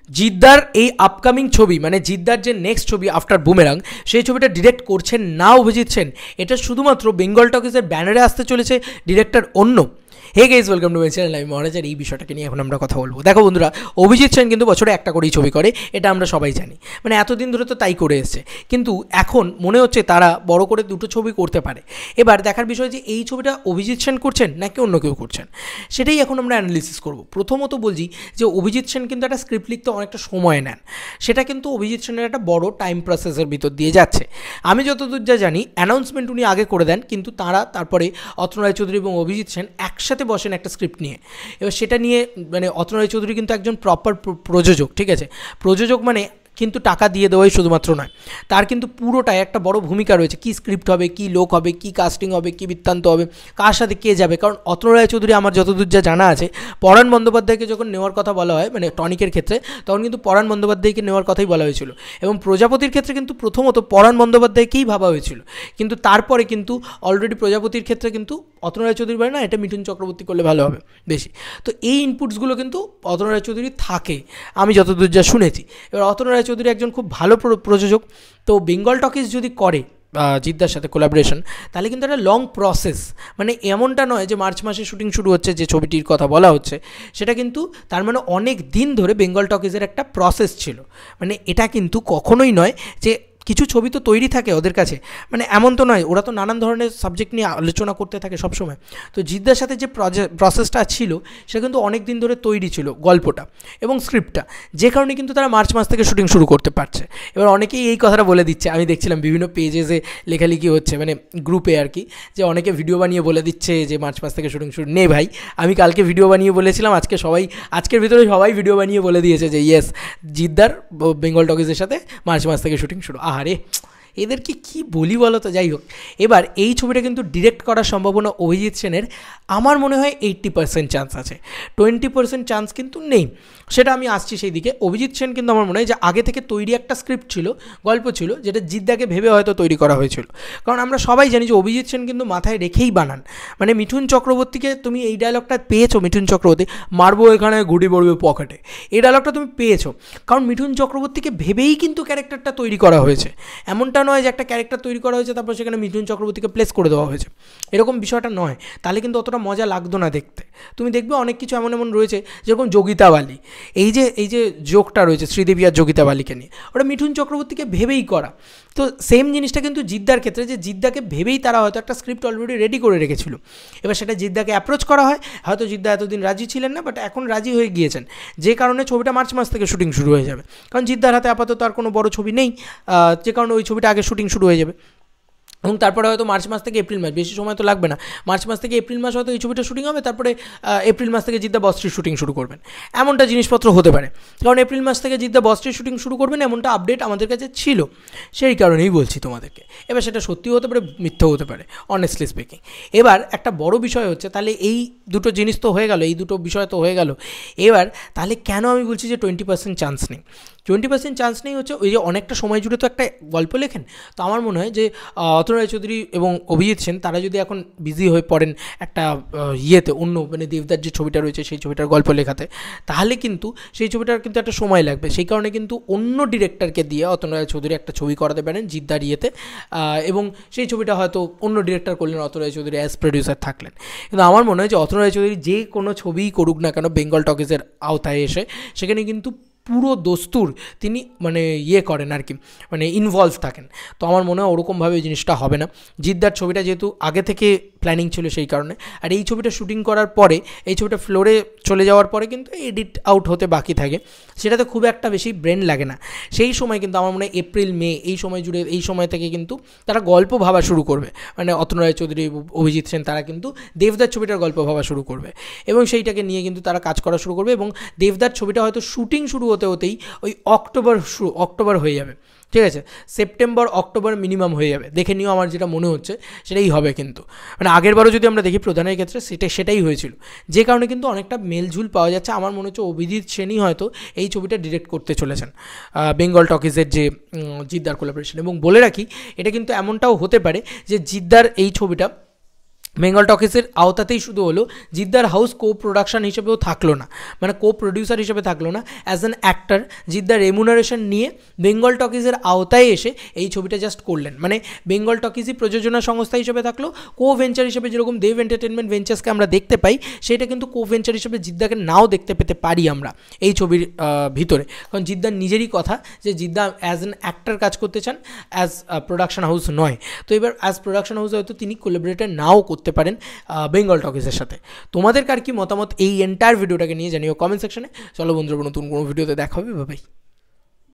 জিদ্দার এই আপকামিং ছবি মানে জিদ্দার যে নেক্সট ছবি আফটার বুমেরাং সেই ছবিটা ডিরেক্ট করছেন না অভিজিৎ সেন, এটা শুধুমাত্র বেঙ্গল টকিজের ব্যানারে আসতে চলেছে ডিরেক্টর অন্য। Hey guys, welcome to my channel. আমি মহারাজ, আর এই বিষয়টাকে নিয়ে এখন আমরা কথা বলবো। দেখো বন্ধুরা, অভিজিৎ সেন কিন্তু বছরে একটা করেই ছবি করে, এটা আমরা সবাই জানি, মানে এতদিন ধরে তো তাই করে এসছে, কিন্তু এখন মনে হচ্ছে তারা বড় করে দুটো ছবি করতে পারে। এবার দেখার বিষয় যে এই ছবিটা অভিজিৎ সেন করছেন নাকি অন্য কেউ করছেন, সেটাই এখন আমরা অ্যানালিসিস করব। প্রথমত বলছি যে অভিজিৎ সেন কিন্তু একটা স্ক্রিপ্ট লিখতে অনেকটা সময় নেন, সেটা কিন্তু অভিজিৎ সেনের একটা বড় টাইম প্রসেসের ভিতর দিয়ে যাচ্ছে। আমি যতদূর যা জানি অ্যানাউন্সমেন্ট উনি আগে করে দেন, কিন্তু তারপরে অতনু রায়চৌধুরী এবং অভিজিৎ সেন একসাথে বসেন একটা স্ক্রিপ্ট নিয়ে। এবার সেটা নিয়ে মানে অতনু রায়চৌধুরী কিন্তু একজন প্রপার প্রযোজক, ঠিক আছে, প্রযোজক মানে কিন্তু টাকা দিয়ে দেওয়াই শুধুমাত্র নয়, তার কিন্তু পুরোটাই একটা বড় ভূমিকা রয়েছে। কী স্ক্রিপ্ট হবে, কী লোক হবে, কী কাস্টিং হবে, কী বৃত্তান্ত হবে, কার সাথে কে যাবে। কারণ অতনু রায়চৌধুরী আমার যতদূর যা জানা আছে, পরাণ বন্দ্যোপাধ্যায়কে যখন নেওয়ার কথা বলা হয় মানে টনিকের ক্ষেত্রে, তখন কিন্তু পরাণ বন্দ্যোপাধ্যায়কে নেওয়ার কথাই বলা হয়েছিল, এবং প্রজাপতির ক্ষেত্রে কিন্তু প্রথমত পরাণ বন্দ্যোপাধ্যায়কেই ভাবা হয়েছিল, কিন্তু তারপরে কিন্তু অলরেডি প্রজাপতির ক্ষেত্রে কিন্তু অতনু রায়চৌধুরী বলে না এটা মিঠুন চক্রবর্তী করলে ভালো হবে বেশি। তো এই ইনপুটসগুলো কিন্তু অতনু রায়চৌধুরী থাকে, আমি যতদূর যা শুনেছি। এবার অতনু রায়চৌধুরী একজন খুব ভালো প্রযোজক, তো বেঙ্গল টকিজ যদি করে জিদ্দার সাথে কোলাবোরেশন, তাহলে কিন্তু একটা লং প্রসেস, মানে এমনটা নয় যে মার্চ মাসে শুটিং শুরু হচ্ছে যে ছবিটির কথা বলা হচ্ছে, সেটা কিন্তু তার মানে অনেক দিন ধরে বেঙ্গল টকিজের একটা প্রসেস ছিল। মানে এটা কিন্তু কখনোই নয় যে কিছু ছবি তো তৈরি থাকে ওদের কাছে, মানে এমন তো নয়, ওরা তো নানান ধরনের সাবজেক্ট নিয়ে আলোচনা করতে থাকে সবসময়। তো জিদ্দার সাথে যে প্রসেসটা ছিল সেটা কিন্তু অনেক দিন ধরে তৈরি ছিল গল্পটা এবং স্ক্রিপ্টটা, যে কারণে কিন্তু তারা মার্চ মাস থেকে শুটিং শুরু করতে পারছে। এবার অনেকেই এই কথাটা বলে দিচ্ছে, আমি দেখছিলাম বিভিন্ন পেজে লেখালেখি হচ্ছে, মানে গ্রুপে আর কি, যে অনেকে ভিডিও বানিয়ে বলে দিচ্ছে যে মার্চ মাস থেকে শুটিং শুরু। নেই ভাই, আমি কালকে ভিডিও বানিয়ে বলেছিলাম, আজকের ভিতরে সবাই ভিডিও বানিয়ে বলে দিয়েছে যে ইয়েস, জিদ্দার বেঙ্গল টকিজের সাথে মার্চ মাস থেকে শুটিং শুরু। আরে এদেরকে কি বলি বলো তো। যাই হোক, এবার এই ছবিটা কিন্তু ডিরেক্ট করার সম্ভাবনা অভিজিৎ সেনের আমার মনে হয় 80% চান্স আছে, 20% চান্স কিন্তু নেই। সেটা আমি আসছি সেই দিকে। অভিজিৎ সেন কিন্তু আমার মনে হয় যে আগে থেকে তৈরি একটা স্ক্রিপ্ট ছিল, গল্প ছিল, যেটা জিদ্দাকে ভেবে হয়তো তৈরি করা হয়েছিল। কারণ আমরা সবাই জানি যে অভিজিৎ সেন কিন্তু মাথায় রেখেই বানান, মানে মিঠুন চক্রবর্তীকে তুমি এই ডায়লগটা পেয়েছো, মিঠুন চক্রবর্তী মারবো এখানে গুটি পড়বে পকেটে, এই ডায়লগটা তুমি পেয়েছো কারণ মিঠুন চক্রবর্তীকে ভেবেই কিন্তু ক্যারেক্টারটা তৈরি করা হয়েছে। এমনটা নয় যে একটা ক্যারেক্টার তৈরি করা হয়েছে তারপর সেখানে মিঠুন চক্রবর্তীকে প্লেস করে দেওয়া হয়েছে, এরকম বিষয়টা নয়, তাহলে কিন্তু অতটা মজা লাগতো না দেখতে। তুমি দেখবে অনেক কিছু এমন রয়েছে, যেরকম যোগিতা বালি, এই যে জোকটা রয়েছে শ্রীদেবী আর যোগিতা বালিকে নিয়ে, ওটা মিঠুন চক্রবর্তীকে ভেবেই করা। তো সেম জিনিসটা কিন্তু জিদ্দার ক্ষেত্রে, যে জিদ্দাকে ভেবেই তারা হয়তো একটা স্ক্রিপ্ট অলরেডি রেডি করে রেখেছিল। এবার সেটা জিদ্দাকে অ্যাপ্রোচ করা হয়, হয়তো জিদ্দা এতদিন রাজি ছিলেন না, বাট এখন রাজি হয়ে গিয়েছেন, যে কারণে ছবিটা মার্চ মাস থেকে শুটিং শুরু হয়ে যাবে। কারণ জিদ্দার হাতে আপাতত আর কোনো বড় ছবি নেই, যে কারণে ওই ছবিটা আগে শুটিং শুরু হয়ে যাবে, এবং তারপরে হয়তো মার্চ মাস থেকে এপ্রিল মাস, বেশি সময় তো লাগবে না, মার্চ মাস থেকে এপ্রিল মাস হয়তো এই ছবিটা শুটিং হবে, তারপরে এপ্রিল মাস থেকে জিদ্দা বস 3 শুটিং শুরু করবেন, এমনটা জিনিসপত্র হতে পারে। কারণ এপ্রিল মাস থেকে জিদ্দা বস 3 শুটিং শুরু করবেন এমনটা আপডেট আমাদের কাছে ছিল, সেই কারণেই বলছি তোমাদেরকে। এবার সেটা সত্যিও হতে পারে, মিথ্যাও হতে পারে, অনেস্টলি স্পিকিং। এবার একটা বড় বিষয় হচ্ছে, তাহলে এই দুটো জিনিস তো হয়ে গেল, এই দুটো বিষয় তো হয়ে গেল। এবার তাহলে কেন আমি বলছি যে 20% চান্স নেই? 20% চান্স নেই হচ্ছে ওই যে অনেকটা সময় জুড়ে তো একটা গল্প লেখেন, তো আমার মনে হয় যে অতনু রায়চৌধুরী এবং অভিজিৎ সেন তারা যদি এখন বিজি হয়ে পড়েন একটা ইয়েতে, অন্য মানে দেবদার যে ছবিটা রয়েছে সেই ছবিটার গল্প লেখাতে, তাহলে কিন্তু সেই ছবিটার কিন্তু একটা সময় লাগবে। সেই কারণে কিন্তু অন্য ডিরেক্টরকে দিয়ে অতনু রায়চৌধুরী একটা ছবি করাতে পারেন জিদ্দার ইয়েতে, এবং সেই ছবিটা হয়তো অন্য ডিরেক্টর করলেন, অতনু রায়চৌধুরী অ্যাজ প্রডিউসার থাকলেন। কিন্তু আমার মনে হয় যে অতনু রায়চৌধুরী যে কোনো ছবিই করুক না কেন বেঙ্গল টকিজের আওতায় এসে, সেখানে কিন্তু পুরো দস্তুর তিনি মানে ইয়ে করেন আর কি, মানে ইনভলভ থাকেন। তো আমার মনে হয় ওরকমভাবে জিনিসটা হবে না। জিদ্দার ছবিটা যেহেতু আগে থেকে প্ল্যানিং ছিল সেই কারণে, আর এই ছবিটা শুটিং করার পরে, এই ছবিটা ফ্লোরে চলে যাওয়ার পরে কিন্তু এডিট আউট হতে বাকি থাকে, সেটাতে খুব একটা বেশি ব্রেন লাগে না। সেই সময় কিন্তু আমার মনে হয় এপ্রিল মে এই সময় জুড়ে, এই সময় থেকে কিন্তু তারা গল্প ভাবা শুরু করবে, মানে অতনু রায়চৌধুরী অভিজিৎ সেন তারা কিন্তু দেবদার ছবিটার গল্প ভাবা শুরু করবে, এবং সেইটাকে নিয়ে কিন্তু তারা কাজ করা শুরু করবে, এবং দেবদার ছবিটা হয়তো শুটিং শুরু হতে হতেই ওই অক্টোবর হয়ে যাবে, ঠিক আছে, সেপ্টেম্বর অক্টোবর মিনিমাম হয়ে যাবে। দেখে নিও, আমার যেটা মনে হচ্ছে সেটাই হবে। কিন্তু মানে আগেরবারও যদি আমরা দেখি প্রধানের ক্ষেত্রে সেটাই হয়েছিল, যে কারণে কিন্তু অনেকটা মেলঝুল পাওয়া যাচ্ছে। আমার মনে হচ্ছে অভিজিৎ সেনই হয়তো এই ছবিটা ডিরেক্ট করতে চলেছেন, বেঙ্গল টকিজের যে জিদ্দার কোলাবোরেশন। এবং বলে রাখি, এটা কিন্তু এমনটাও হতে পারে যে জিদ্দার এই ছবিটা বেঙ্গল টকিজের আওতাতেই শুধু হলো, জিদ্দার হাউস কো প্রোডাকশন হিসেবেও থাকলো না, মানে কো প্রডিউসার হিসেবে থাকলো না, অ্যাজ অ্যান অ্যাক্টর জিদ্দার রেমুনারেশন নিয়ে বেঙ্গল টকিজের আওতায় এসে এই ছবিটা জাস্ট করলেন, মানে বেঙ্গল টকিজই প্রযোজনা সংস্থা হিসেবে থাকলো, কো ভেঞ্চার হিসেবে যেরকম দেব এন্টারটেনমেন্ট ভেঞ্চার্সকে আমরা দেখতে পাই, সেটা কিন্তু কো ভেঞ্চার হিসেবে জিদ্দাকে নাও দেখতে পেতে পারি আমরা এই ছবির ভিতরে, কারণ জিদ্দার নিজেরই কথা যে জিদ্দা অ্যাজ অ্যান অ্যাক্টর কাজ করতে চান, অ্যাজ প্রোডাকশন হাউস নয়। তো এবার অ্যাজ প্রোডাকশন হাউস হয়তো তিনি কোলাবোরেটর নাও করতে পারেন বেঙ্গল টকিজের সাথে। তোমাদের কার কি মতামত এই এন্টায়ার ভিডিওটাকে নিয়ে জানিও কমেন্ট সেকশনে। চলো বন্ধুরা, নতুন কোনো ভিডিওতে দেখা হবে, বাই বাই।